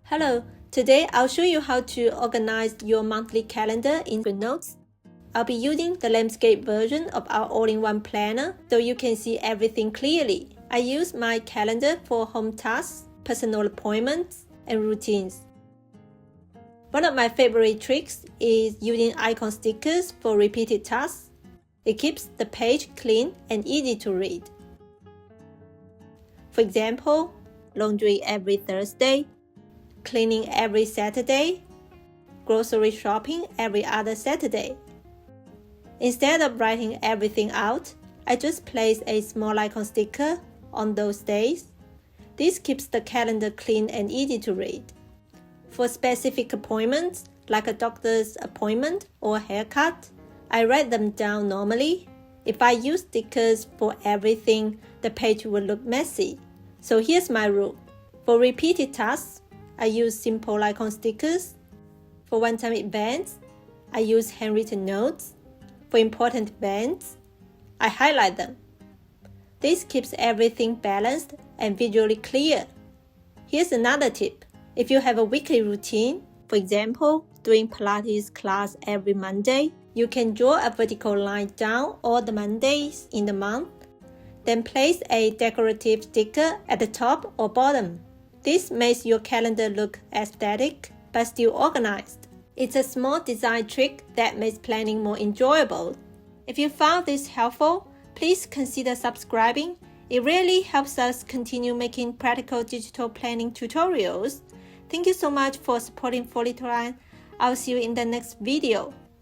Hello, today I'll show you how to organize your monthly calendar in Goodnotes. I'll be using the landscape version of our all-in-one planner so you can see everything clearly. I use my calendar for home tasks, personal appointments, and routines. One of my favorite tricks is using icon stickers for repeated tasks. It keeps the page clean and easy to read. For example, laundry every Thursday, cleaning every Saturday, grocery shopping every other Saturday. Instead of writing everything out, I just place a small icon sticker on those days. This keeps the calendar clean and easy to read. For specific appointments, like a doctor's appointment or haircut, I write them down normally. If I use stickers for everything, the page will look messy. So here's my rule. For repeated tasks, I use simple icon stickers. For one-time events, I use handwritten notes. For important events, I highlight them. This keeps everything balanced and visually clear. Here's another tip. If you have a weekly routine, for example, doing Pilates class every Monday, you can draw a vertical line down all the Mondays in the month, then place a decorative sticker at the top or bottom. This makes your calendar look aesthetic but still organized. It's a small design trick that makes planning more enjoyable. If you found this helpful, please consider subscribing. It really helps us continue making practical digital planning tutorials. Thank you so much for supporting For Little One. I'll see you in the next video.